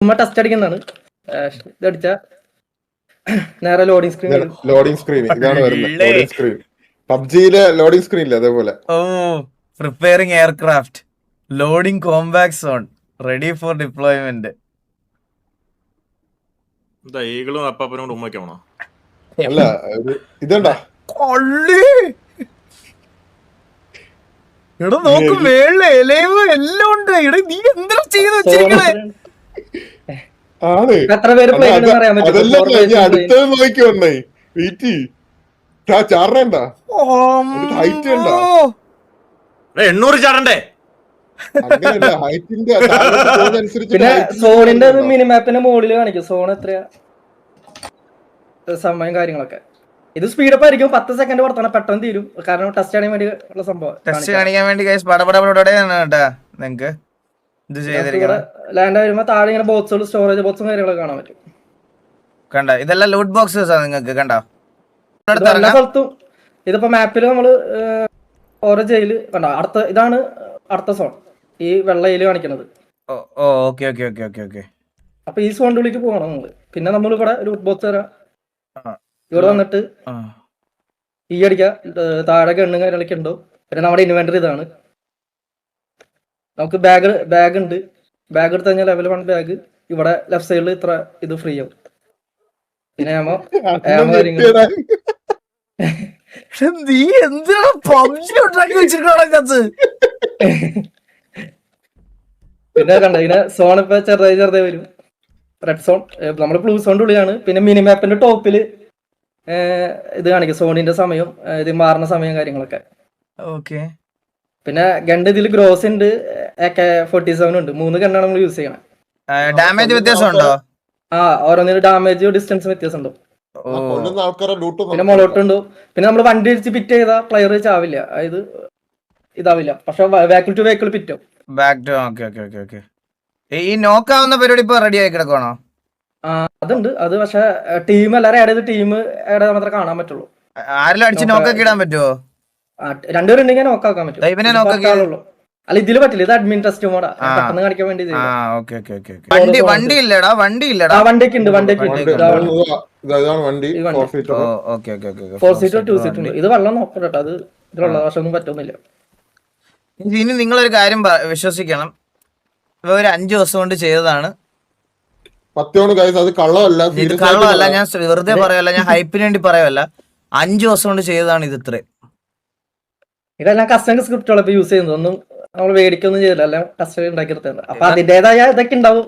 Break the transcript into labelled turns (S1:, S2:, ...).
S1: ചുമ്മാ ടെസ്റ്റ് അടിക്കുന്നതാണ്. ഇതടിച്ച നേരെ loading screen
S2: ഇതാണ് വരുന്നത്. ലോഡിംഗ് സ്ക്രീൻ പബ്ജിയിലെ ലോഡിംഗ് സ്ക്രീനില്ലേ അതേപോലെ.
S3: ഓ preparing aircraft, loading compact zone, ready for deployment.
S4: ഈകളും അപ്പാപ്പനും ഉമ്മയ്ക്ക് ആണോ?
S2: അല്ല ഇതണ്ടാ
S3: എടാ നോക്ക് മേളില് ഇലവ് എല്ലാം ഉണ്ട്. എടാ നീ എന്താ ചെയ്ത് വെച്ചിരിക്കണേ?
S2: ആണ്
S1: എത്ര പേര് play ചെയ്യുന്നത് അറിയാൻ പറ്റും.
S2: അതല്ല അടുത്തത് നോക്കി വന്നേ. വെയിറ്റ് ചാടണ്ട, ഹൈറ്റ് ഉണ്ടാ
S4: 800 ചാടണ്ടേ?
S2: അങ്ങനെയല്ല, ഹൈറ്റിന്റെ
S1: പിന്നെ സോണിന്റെ മിനിമാപ്പിന്റെ മുകളിൽ കാണിക്കും സോൺ എത്രയാ സമയം കാര്യങ്ങളൊക്കെ. ഇത് സ്പീഡപ്പ് ആയിരിക്കും. 10 സെക്കൻഡ് പുറത്താണ്, പെട്ടെന്ന് തീരും. കാരണം ടെസ്റ്റ് ചെയ്യാൻ വേണ്ടി ഉള്ള സംഭവം.
S3: ടെസ്റ്റ് കാണിക്കാൻ വേണ്ടി നിങ്ങക്ക് ഇത് ചെയ്തിരിക്കണം.
S1: ലാൻഡ് വരുമ്പോ താഴെ ഇങ്ങനെ ബോക്സുകൾ, സ്റ്റോറേജ് ബോക്സും കാര്യങ്ങളൊക്കെ കാണാൻ പറ്റും.
S3: കണ്ട ഇതെല്ലാം ലൂട്ട് ബോക്സസ് ആണ് നിങ്ങൾക്ക്. കണ്ടോ
S1: എല്ലാ സ്ഥലത്തും ഇതിപ്പോ മാപ്പിൽ നമ്മള് ഓരോ ജയില് കണ്ട. ഇതാണ് അടുത്ത സോൺ, ഈ വെള്ളയില് കാണിക്കുന്നത്.
S3: Okay okay okay okay okay.
S1: അപ്പൊ ഈ സോണിന്റെ ഉള്ളിലേക്ക് പോകണം നമ്മള്. പിന്നെ നമ്മൾ ഇവിടെ ലൂട്ട് ബോക്സ് തരാം. ഇവിടെ വന്നിട്ട് ഈ അടിക്കുക, താഴെ ഗണ്ണും കാര്യങ്ങളൊക്കെ ഉണ്ടോ. പിന്നെ നമ്മുടെ ഇൻവെന്ററി ഇതാണ്. നമുക്ക് ബാഗ് ഉണ്ട്. ബാഗ് എടുത്ത് കഴിഞ്ഞാൽ ലെവൽ 1 ബാഗ്. ഇവിടെ ലെഫ്റ്റ് സൈഡിൽ ഇത്ര ഇത് ഫ്രീ ആവും. പിന്നെ
S3: നീ എന്തിനാ പബ്ജി ഉണ്ടാക്കി വെച്ചിരിക്കണത്?
S1: പിന്നെ കണ്ട ഇതിനെ സോൺ ഇപ്പൊ ചെറുതായി വരും. റെഡ് സോൺ, നമ്മള് ബ്ലൂ സോണിന്റെ ഉള്ളിലാണ്. പിന്നെ മിനിമാപ്പിന്റെ ടോപ്പില് ഇത് കാണിക്കും സോണിന്റെ സമയം, ഇത് മാറുന്ന സമയം കാര്യങ്ങളൊക്കെ.
S3: ഓക്കെ.
S1: പിന്നെ ഗണ്ട് ഇതിൽ ഗ്രോസ് ഉണ്ട്, AK-47 ഉണ്ട്. 3 ഗണ്ണാണ് നമ്മൾ യൂസ് ചെയ്യണം.
S3: ഡാമേജ് വ്യത്യാസം ഉണ്ടോ?
S1: ഓരോന്നിന് ഡാമേജ് ഡിസ്റ്റൻസ് വ്യത്യാസം ഉണ്ടോ. പിന്നെ മൊളോട്ട് ഉണ്ടോ. പിന്നെ നമ്മൾ വണ്ടി അടിച്ച് പിറ്റ് ചെയ്താ പ്ലെയർ ചാവില്ല, അതായത് ഇതാവില്ല. പക്ഷെ വെഹിക്കിൾ ടു വെഹിക്കിൾ പിറ്റോ.
S3: ഈ നോക്കാവുന്ന പരിപാടി ഇപ്പൊ റെഡി ആയി കിടക്കണോ?
S1: അതുണ്ട്. അത് പക്ഷെ ടീം എല്ലാരും ആഡ് ചെയ്ത് ടീം ആഡ് ചെയ്താൽ മാത്രമേ കാണാൻ പറ്റുള്ളൂ.
S3: ആരെല്ലാം അടിച്ച് നോക്കൊക്കെ ഇടാൻ പറ്റുമോ?
S1: 2 പേരുണ്ടെങ്കിൽ നോക്കാക്കാൻ പറ്റും. അല്ല ഇതില് പറ്റില്ല, ഇത് അഡ്മിൻ ടെസ്റ്റ് മോഡാ, പെട്ടെന്ന് കാണിക്കാൻ വേണ്ടി.
S3: വണ്ടി ഇല്ലടാ?
S1: വണ്ടിയൊക്കെ ഉണ്ട്. 4 സീറ്റ് 2 സീറ്റ് ഉണ്ട്. ഇത് വെള്ളം നോക്കട്ടോ, അത് ഇതിലുള്ള വർഷമൊന്നും പറ്റുന്നില്ല.
S3: ഇനി നിങ്ങളൊരു കാര്യം വിശ്വസിക്കണം, ഒരു 5 ദിവസം കൊണ്ട് ചെയ്തതാണ്.
S2: അത്
S3: കള്ളമല്ല, ഞാൻ വെറുതെ പറയല്ല, ഞാൻ ഹൈപ്പിന് വേണ്ടി പറയല്ല. 5 ദിവസം കൊണ്ട് ചെയ്തതാണ് ഇത്. ഇത്രയും
S1: ഇതെല്ലാം കസ്റ്റമർ സ്ക്രിപ്റ്റുകൾ ഇപ്പൊ യൂസ് ചെയ്യുന്നത്, ഒന്നും നമ്മൾ മേടിക്കൊന്നും ചെയ്തില്ല, എല്ലാം കസ്റ്റമർ ഉണ്ടാക്കി എടുത്തത്. അപ്പൊ അതിന്റേതായ ഇതൊക്കെ ഉണ്ടാവും.